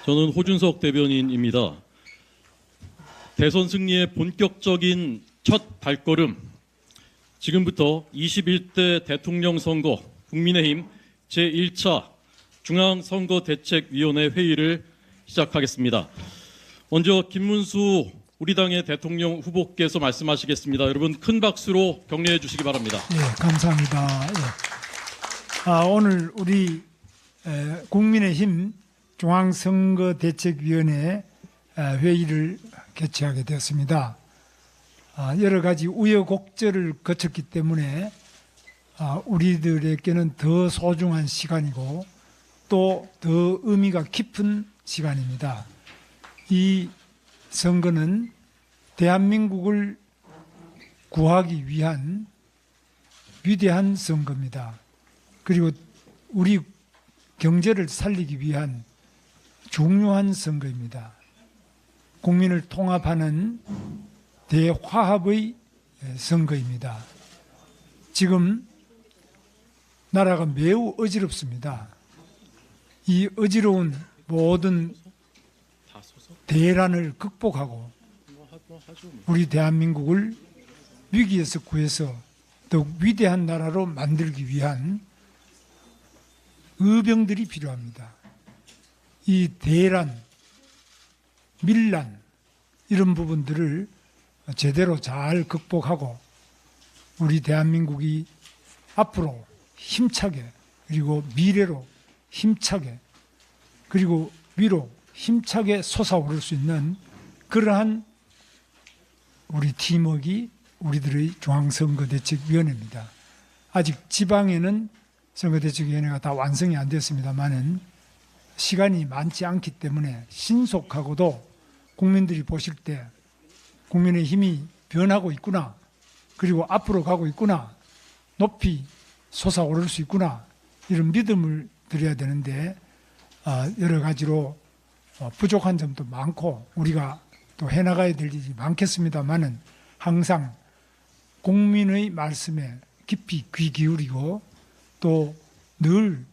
저는 호준석 대변인입니다. 대선 승리의 본격적인 첫 발걸음, 지금부터 21대 대통령 선거 국민의힘 제1차 중앙선거대책위원회 회의를 시작하겠습니다. 먼저 김문수 우리 당의 대통령 후보께서 말씀하시겠습니다. 여러분 큰 박수로 격려해 주시기 바랍니다. 예, 감사합니다. 예. 오늘 우리 국민의힘 중앙선거대책위원회 회의를 개최하게 되었습니다. 여러 가지 우여곡절을 거쳤기 때문에 우리들에게는 더 소중한 시간이고 또 더 의미가 깊은 시간입니다. 이 선거는 대한민국을 구하기 위한 위대한 선거입니다. 그리고 우리 경제를 살리기 위한 중요한 선거입니다. 국민을 통합하는 대화합의 선거입니다. 지금 나라가 매우 어지럽습니다. 이 어지러운 모든 대란을 극복하고 우리 대한민국을 위기에서 구해서 더욱 위대한 나라로 만들기 위한 의병들이 필요합니다. 이 대란, 밀란 이런 부분들을 제대로 잘 극복하고 우리 대한민국이 앞으로 힘차게 그리고 미래로 힘차게 그리고 위로 힘차게 솟아오를 수 있는 그러한 우리 팀워크가 우리들의 중앙선거대책위원회입니다. 아직 지방에는 선거대책위원회가 다 완성이 안 됐습니다만은 시간이 많지 않기 때문에 신속하고도 국민들이 보실 때 국민의 힘이 변하고 있구나, 그리고 앞으로 가고 있구나, 높이 솟아오를 수 있구나, 이런 믿음을 드려야 되는데 여러 가지로 부족한 점도 많고 우리가 또 해나가야 될 일이 많겠습니다만은 항상 국민의 말씀에 깊이 귀 기울이고 또 늘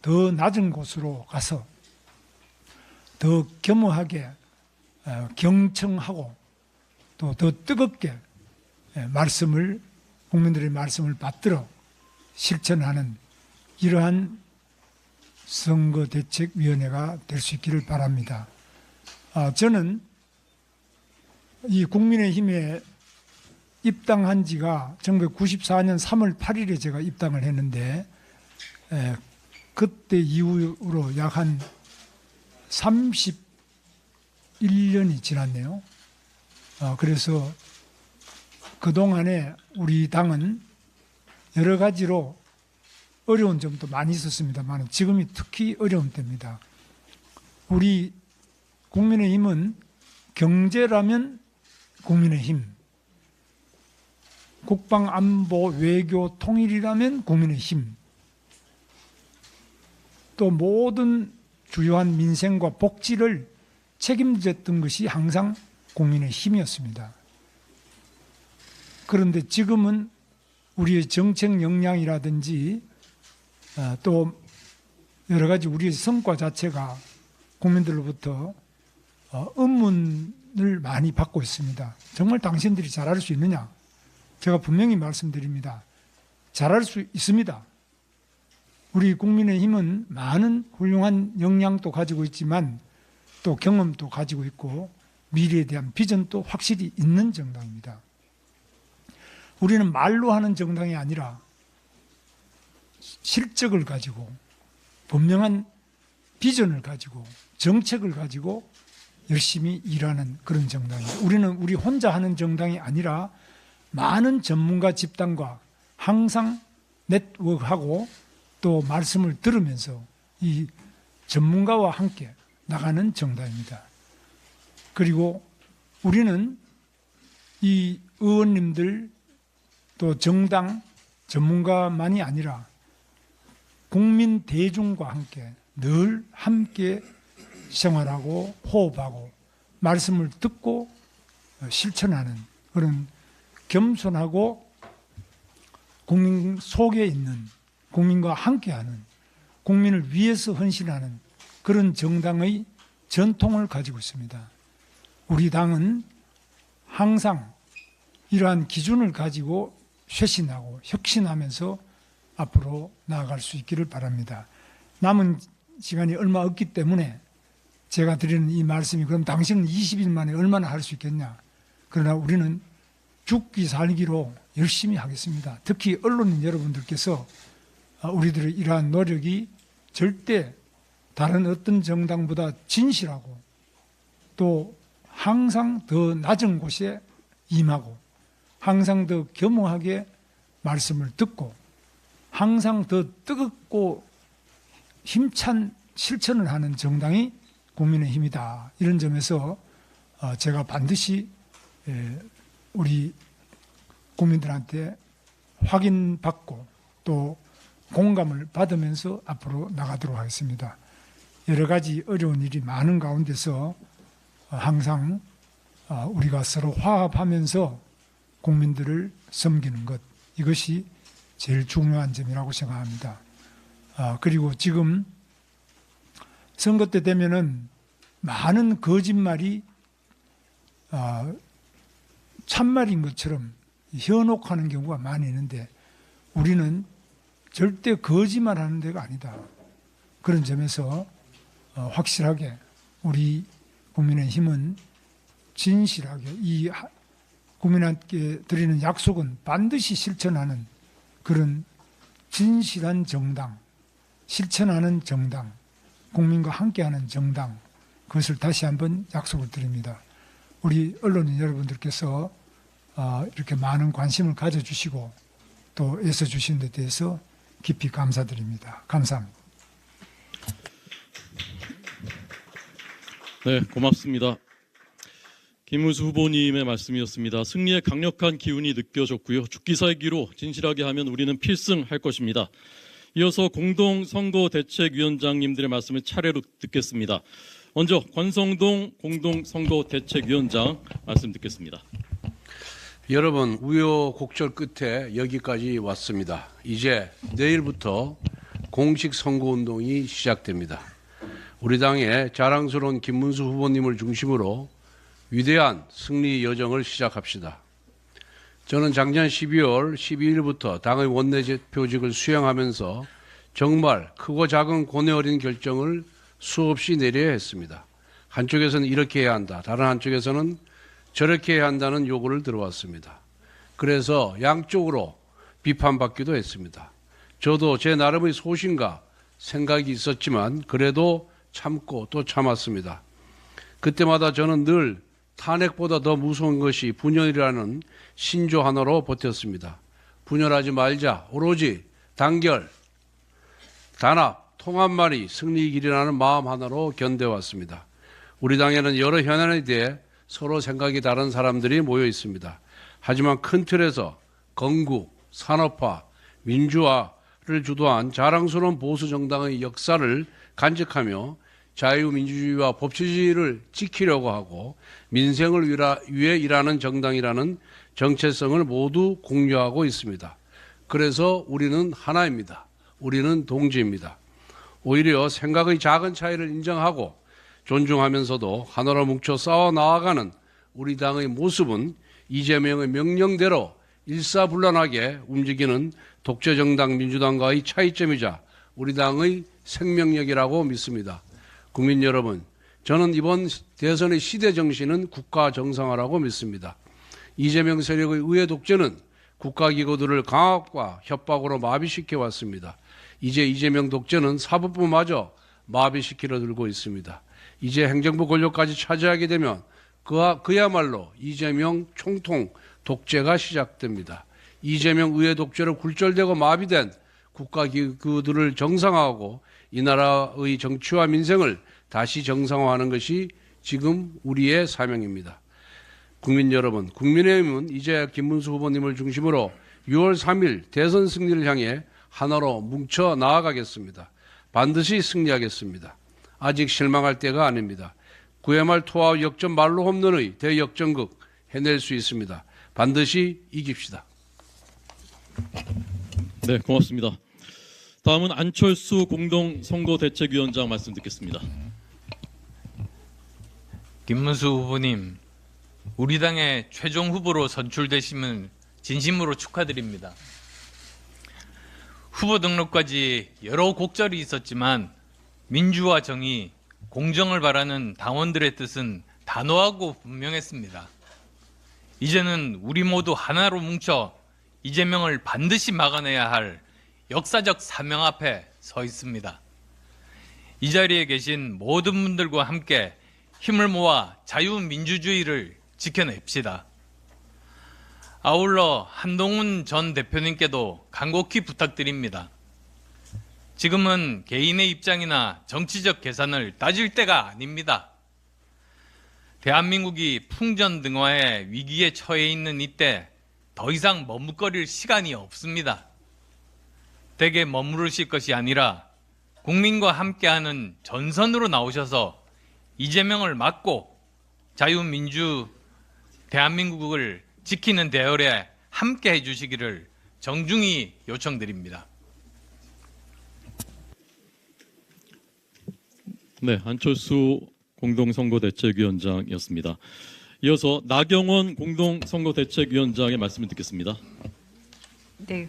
더 낮은 곳으로 가서 더 겸허하게 경청하고 또 더 뜨겁게 말씀을 국민들의 말씀을 받들어 실천하는 이러한 선거대책위원회가 될 수 있기를 바랍니다. 저는 이 국민의힘에 입당한 지가 1994년 3월 8일에 제가 입당을 했는데 그때 이후로 약 한 31년이 지났네요. 그래서 그동안에 우리 당은 여러 가지로 어려운 점도 많이 있었습니다만 지금이 특히 어려운 때입니다. 우리 국민의힘은 경제라면 국민의힘, 국방, 안보, 외교, 통일이라면 국민의힘, 또 모든 주요한 민생과 복지를 책임졌던 것이 항상 국민의힘이었습니다. 그런데 지금은 우리의 정책 역량이라든지 또 여러 가지 우리의 성과 자체가 국민들로부터 의문을 많이 받고 있습니다. 정말 당신들이 잘할 수 있느냐? 제가 분명히 말씀드립니다. 잘할 수 있습니다. 우리 국민의힘은 많은 훌륭한 역량도 가지고 있지만 또 경험도 가지고 있고 미래에 대한 비전도 확실히 있는 정당입니다. 우리는 말로 하는 정당이 아니라 실적을 가지고 분명한 비전을 가지고 정책을 가지고 열심히 일하는 그런 정당입니다. 우리는 우리 혼자 하는 정당이 아니라 많은 전문가 집단과 항상 네트워크하고 또 말씀을 들으면서 이 전문가와 함께 나가는 정당입니다. 그리고 우리는 이 의원님들 또 정당 전문가만이 아니라 국민 대중과 함께 늘 함께 생활하고 호흡하고 말씀을 듣고 실천하는 그런 겸손하고 국민 속에 있는 국민과 함께하는 국민을 위해서 헌신하는 그런 정당의 전통을 가지고 있습니다. 우리 당은 항상 이러한 기준을 가지고 쇄신하고 혁신하면서 앞으로 나아갈 수 있기를 바랍니다. 남은 시간이 얼마 없기 때문에 제가 드리는 이 말씀이 그럼 당신은 20일 만에 얼마나 할 수 있겠냐. 그러나 우리는 죽기 살기로 열심히 하겠습니다. 특히 언론인 여러분들께서 우리들의 이러한 노력이 절대 다른 어떤 정당보다 진실하고 또 항상 더 낮은 곳에 임하고 항상 더 겸허하게 말씀을 듣고 항상 더 뜨겁고 힘찬 실천을 하는 정당이 국민의힘이다. 이런 점에서 제가 반드시 우리 국민들한테 확인받고 또 공감을 받으면서 앞으로 나가도록 하겠습니다. 여러 가지 어려운 일이 많은 가운데서 항상 우리가 서로 화합하면서 국민들을 섬기는 것, 이것이 제일 중요한 점이라고 생각합니다. 그리고 지금 선거 때 되면은 많은 거짓말이 참말인 것처럼 현혹하는 경우가 많이 있는데 우리는 절대 거짓말하는 데가 아니다. 그런 점에서 확실하게 우리 국민의힘은 진실하게 이 국민한테 드리는 약속은 반드시 실천하는 그런 진실한 정당, 실천하는 정당, 국민과 함께하는 정당, 그것을 다시 한번 약속을 드립니다. 우리 언론인 여러분들께서 이렇게 많은 관심을 가져주시고 또 애써주신 데 대해서 깊이 감사드립니다. 감사합니다. 네, 고맙습니다. 김문수 후보님의 말씀이었습니다. 승리의 강력한 기운이 느껴졌고요. 죽기살기로 진실하게 하면 우리는 필승할 것입니다. 이어서 공동선거대책위원장님들의 말씀을 차례로 듣겠습니다. 먼저 권성동 공동선거대책위원장 말씀 듣겠습니다. 여러분, 우여곡절 끝에 여기까지 왔습니다. 이제 내일부터 공식 선거운동이 시작됩니다. 우리 당의 자랑스러운 김문수 후보님을 중심으로 위대한 승리 여정을 시작합시다. 저는 작년 12월 12일부터 당의 원내대표직을 수행하면서 정말 크고 작은 고뇌 어린 결정을 수없이 내려야 했습니다. 한쪽에서는 이렇게 해야 한다. 다른 한쪽에서는 저렇게 해야 한다는 요구를 들어왔습니다. 그래서 양쪽으로 비판받기도 했습니다. 저도 제 나름의 소신과 생각이 있었지만 그래도 참고 또 참았습니다. 그때마다 저는 늘 탄핵보다 더 무서운 것이 분열이라는 신조 하나로 버텼습니다. 분열하지 말자. 오로지 단결, 단합, 통합만이 승리의 길이라는 마음 하나로 견뎌왔습니다. 우리 당에는 여러 현안에 대해 서로 생각이 다른 사람들이 모여 있습니다. 하지만 큰 틀에서 건국, 산업화, 민주화를 주도한 자랑스러운 보수 정당의 역사를 간직하며 자유민주주의와 법치주의를 지키려고 하고 민생을 위해 일하는 정당이라는 정체성을 모두 공유하고 있습니다. 그래서 우리는 하나입니다. 우리는 동지입니다. 오히려 생각의 작은 차이를 인정하고 존중하면서도 하나로 뭉쳐 싸워 나아가는 우리 당의 모습은 이재명의 명령대로 일사불란하게 움직이는 독재정당 민주당과의 차이점이자 우리 당의 생명력이라고 믿습니다. 국민 여러분, 저는 이번 대선의 시대 정신은 국가 정상화라고 믿습니다. 이재명 세력의 의회 독재는 국가기구들을 강압과 협박으로 마비시켜 왔습니다. 이제 이재명 독재는 사법부마저 마비시키려 들고 있습니다. 이제 행정부 권력까지 차지하게 되면 그야말로 이재명 총통 독재가 시작됩니다. 이재명 의회 독재로 굴절되고 마비된 국가기구들을 정상화하고 이 나라의 정치와 민생을 다시 정상화하는 것이 지금 우리의 사명입니다. 국민 여러분, 국민의힘은 이제 김문수 후보님을 중심으로 6월 3일 대선 승리를 향해 하나로 뭉쳐 나아가겠습니다. 반드시 승리하겠습니다. 아직 실망할 때가 아닙니다. 9회 말 투아웃 역전 말로 홈런의 대역전극 해낼 수 있습니다. 반드시 이깁시다. 네, 고맙습니다. 다음은 안철수 공동선거대책위원장 말씀 듣겠습니다. 김문수 후보님, 우리 당의 최종 후보로 선출되심을 진심으로 축하드립니다. 후보 등록까지 여러 곡절이 있었지만 민주화 정의, 공정을 바라는 당원들의 뜻은 단호하고 분명했습니다. 이제는 우리 모두 하나로 뭉쳐 이재명을 반드시 막아내야 할 역사적 사명 앞에 서 있습니다. 이 자리에 계신 모든 분들과 함께 힘을 모아 자유민주주의를 지켜냅시다. 아울러 한동훈 전 대표님께도 간곡히 부탁드립니다. 지금은 개인의 입장이나 정치적 계산을 따질 때가 아닙니다. 대한민국이 풍전등화의 위기에 처해 있는 이때 더 이상 머뭇거릴 시간이 없습니다. 댁에 머무르실 것이 아니라 국민과 함께하는 전선으로 나오셔서 이재명을 막고 자유민주 대한민국을 지키는 대열에 함께 해주시기를 정중히 요청드립니다. 네, 안철수 공동선거대책위원장이었습니다. 이어서 나경원 공동선거대책위원장의 말씀을 듣겠습니다. 네.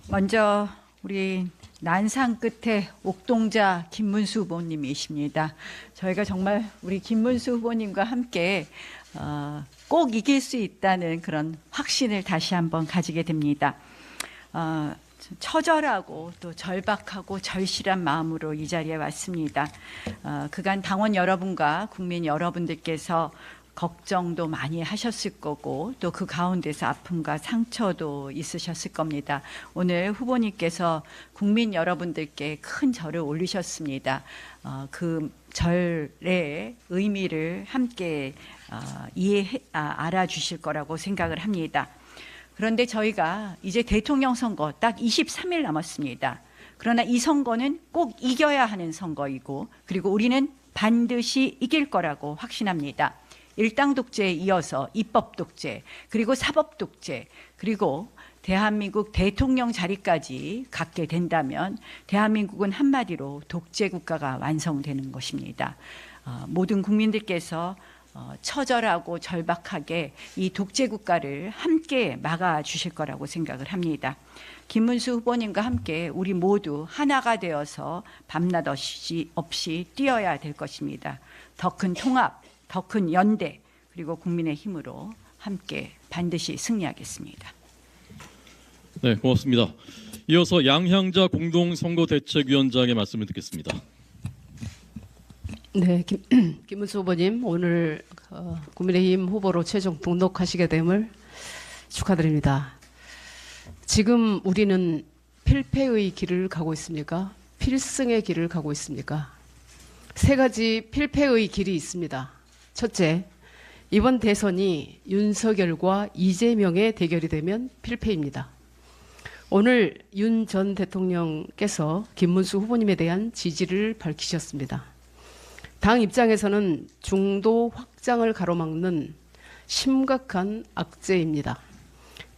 먼저 우리 난상 끝에 옥동자 김문수 후보님이십니다. 저희가 정말 우리 김문수 후보님과 함께 꼭 이길 수 있다는 그런 확신을 다시 한번 가지게 됩니다. 처절하고 또 절박하고 절실한 마음으로 이 자리에 왔습니다. 그간 당원 여러분과 국민 여러분들께서 걱정도 많이 하셨을 거고 또 그 가운데서 아픔과 상처도 있으셨을 겁니다. 오늘 후보님께서 국민 여러분들께 큰 절을 올리셨습니다. 그 절의 의미를 함께 알아주실 거라고 생각을 합니다. 그런데 저희가 이제 대통령 선거 딱 23일 남았습니다. 그러나 이 선거는 꼭 이겨야 하는 선거이고 그리고 우리는 반드시 이길 거라고 확신합니다. 일당 독재에 이어서 입법 독재, 그리고 사법 독재, 그리고 대한민국 대통령 자리까지 갖게 된다면 대한민국은 한마디로 독재 국가가 완성되는 것입니다. 모든 국민들께서 처절하고 절박하게 이 독재 국가를 함께 막아주실 거라고 생각을 합니다. 김문수 후보님과 함께 우리 모두 하나가 되어서 밤낮 없이 뛰어야 될 것입니다. 더 큰 통합, 더 큰 연대, 그리고 국민의 힘으로 함께 반드시 승리하겠습니다. 네, 고맙습니다. 이어서 양향자 공동선거대책위원장의 말씀을 듣겠습니다. 네, 김문수 후보님 오늘 국민의힘 후보로 최종 등록하시게 됨을 축하드립니다. 지금 우리는 필패의 길을 가고 있습니까? 필승의 길을 가고 있습니까? 세 가지 필패의 길이 있습니다. 첫째, 이번 대선이 윤석열과 이재명의 대결이 되면 필패입니다. 오늘 윤 전 대통령께서 김문수 후보님에 대한 지지를 밝히셨습니다. 당 입장에서는 중도 확장을 가로막는 심각한 악재입니다.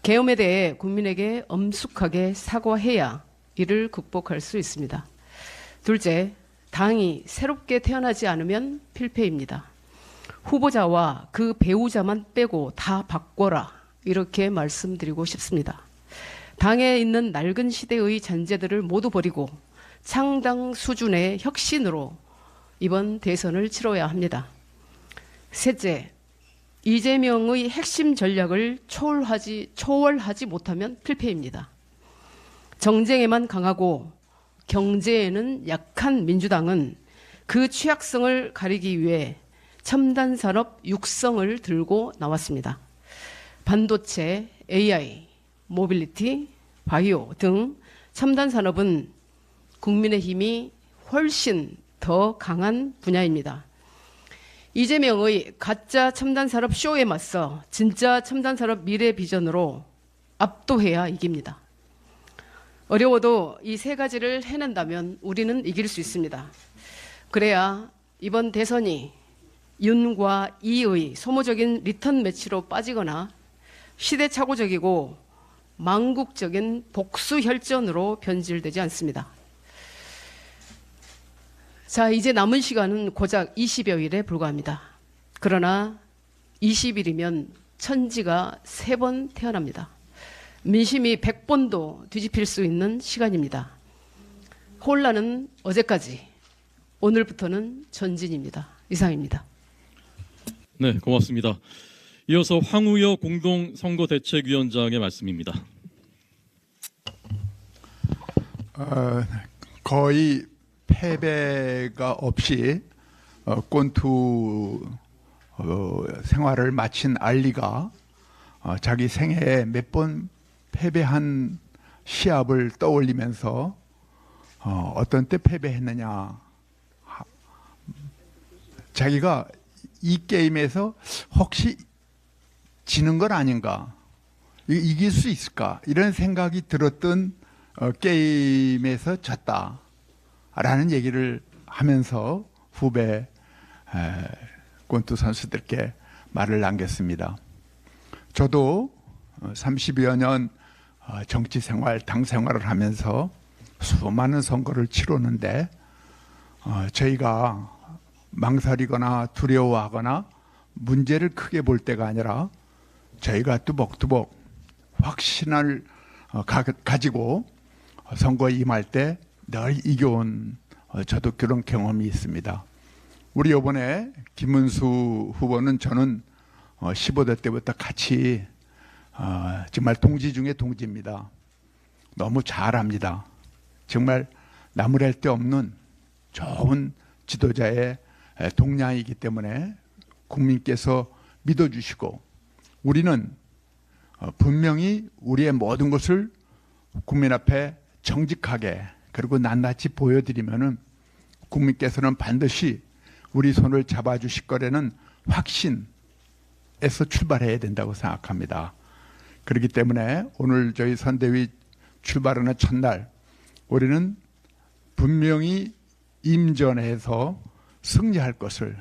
계엄에 대해 국민에게 엄숙하게 사과해야 이를 극복할 수 있습니다. 둘째, 당이 새롭게 태어나지 않으면 필패입니다. 후보자와 그 배우자만 빼고 다 바꿔라, 이렇게 말씀드리고 싶습니다. 당에 있는 낡은 시대의 잔재들을 모두 버리고 창당 수준의 혁신으로 이번 대선을 치러야 합니다. 셋째, 이재명의 핵심 전략을 초월하지 못하면 필패입니다. 정쟁에만 강하고 경제에는 약한 민주당은 그 취약성을 가리기 위해 첨단 산업 육성을 들고 나왔습니다. 반도체, AI, 모빌리티, 바이오 등 첨단 산업은 국민의힘이 훨씬 더 강한 분야입니다. 이재명의 가짜 첨단 산업 쇼에 맞서 진짜 첨단 산업 미래 비전으로 압도해야 이깁니다. 어려워도 이 세 가지를 해낸다면 우리는 이길 수 있습니다. 그래야 이번 대선이 윤과 이의 소모적인 리턴 매치로 빠지거나 시대착오적이고 망국적인 복수혈전으로 변질되지 않습니다. 자, 이제 남은 시간은 고작 20여일에 불과합니다. 그러나 20일이면 천지가 3번 태어납니다. 민심이 100번도 뒤집힐 수 있는 시간입니다. 혼란은 어제까지, 오늘부터는 전진입니다. 이상입니다. 네, 고맙습니다. 이어서 황우여 공동선거대책위원장의 말씀입니다. 거의 패배가 없이 꼰투 생활을 마친 알리가 자기 생애에 몇 번 패배한 시합을 떠올리면서 어떤 때 패배했느냐, 자기가 이 게임에서 혹시 지는 건 아닌가, 이길 수 있을까, 이런 생각이 들었던 게임에서 졌다라는 얘기를 하면서 후배 꼰투 선수들께 말을 남겼습니다. 저도 30여 년 정치 생활, 당 생활을 하면서 수많은 선거를 치르는데 저희가 망설이거나 두려워하거나 문제를 크게 볼 때가 아니라 저희가 뚜벅뚜벅 확신을 가지고 선거에 임할 때 늘 이겨온 저도 그런 경험이 있습니다. 우리 이번에 김문수 후보는 저는 15대 때부터 같이 정말 동지 중에 동지입니다. 너무 잘합니다. 정말 나무랄 데 없는 좋은 지도자의 동량이기 때문에 국민께서 믿어주시고 우리는 분명히 우리의 모든 것을 국민 앞에 정직하게 그리고 낱낱이 보여드리면은 국민께서는 반드시 우리 손을 잡아주실 거라는 확신에서 출발해야 된다고 생각합니다. 그렇기 때문에 오늘 저희 선대위 출발하는 첫날 우리는 분명히 임전해서 승리할 것을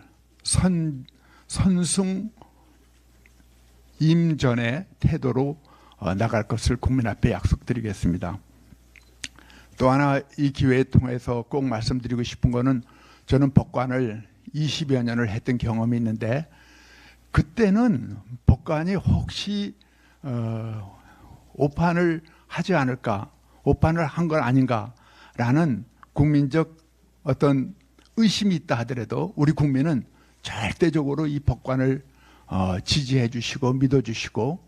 선승 임전의 태도로 나갈 것을 국민 앞에 약속드리겠습니다. 또 하나 이 기회를 통해서 꼭 말씀드리고 싶은 거는 저는 법관을 20여 년을 했던 경험이 있는데 그때는 법관이 혹시 오판을 하지 않을까, 오판을 한 건 아닌가라는 국민적 어떤 의심이 있다 하더라도 우리 국민은 절대적으로 이 법관을 지지해 주시고 믿어 주시고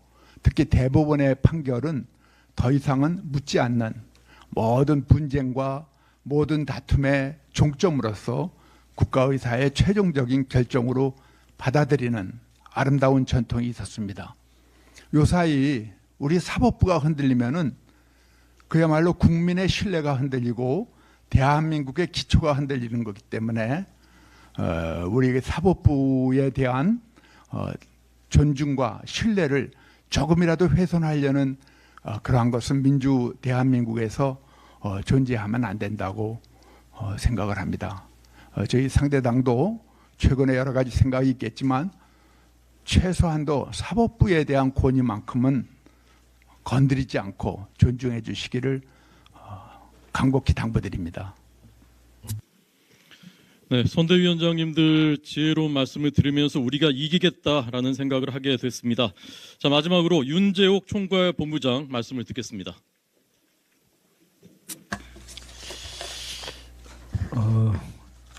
특히 대법원의 판결은 더 이상은 묻지 않는 모든 분쟁과 모든 다툼의 종점으로서 국가의사의 최종적인 결정으로 받아들이는 아름다운 전통이 있었습니다. 요사이 우리 사법부가 흔들리면은 그야말로 국민의 신뢰가 흔들리고 대한민국의 기초가 흔들리는 거기 때문에 우리 사법부에 대한 존중과 신뢰를 조금이라도 훼손하려는 그러한 것은 민주 대한민국에서 존재하면 안 된다고 생각을 합니다. 저희 상대당도 최근에 여러 가지 생각이 있겠지만 최소한도 사법부에 대한 권위만큼은 건드리지 않고 존중해 주시기를 간곡히 당부드립니다. 네, 선대위원장님들 지혜로운 말씀을 들으면서 우리가 이기겠다라는 생각을 하게 됐습니다. 자, 마지막으로 윤재옥 총괄본부장 말씀을 듣겠습니다.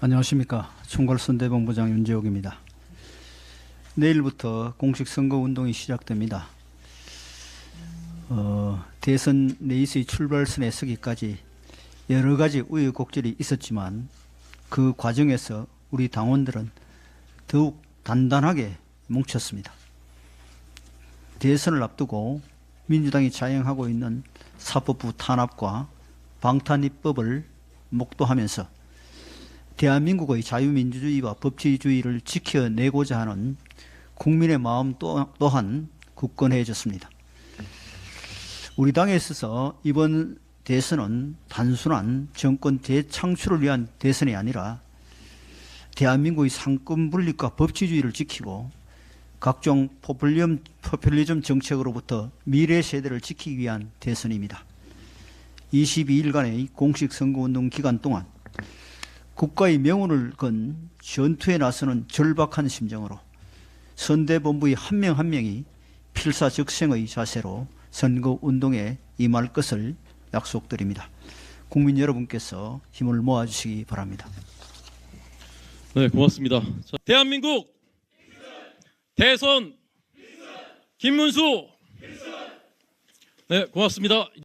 안녕하십니까. 총괄선대본부장 윤재옥입니다. 내일부터 공식 선거운동이 시작됩니다. 대선 레이스의 출발선에 서기까지 여러 가지 우여곡절이 있었지만 그 과정에서 우리 당원들은 더욱 단단하게 뭉쳤습니다. 대선을 앞두고 민주당이 자행하고 있는 사법부 탄압과 방탄입법을 목도하면서 대한민국의 자유민주주의와 법치주의를 지켜내고자 하는 국민의 마음 또한 굳건해졌습니다. 우리 당에 있어서 이번 대선은 단순한 정권 재창출을 위한 대선이 아니라 대한민국의 상권 분립과 법치주의를 지키고 각종 포퓰리즘 정책으로부터 미래 세대를 지키기 위한 대선입니다. 22일간의 공식 선거운동 기간 동안 국가의 명운을 건 전투에 나서는 절박한 심정으로 선대본부의 한 명 한 명이 필사적생의 자세로 선거 운동에 임할 것을 약속드립니다. 국민 여러분께서 힘을 모아주시기 바랍니다. 네, 고맙습니다. 자, 대한민국 대선 김문수. 네, 고맙습니다.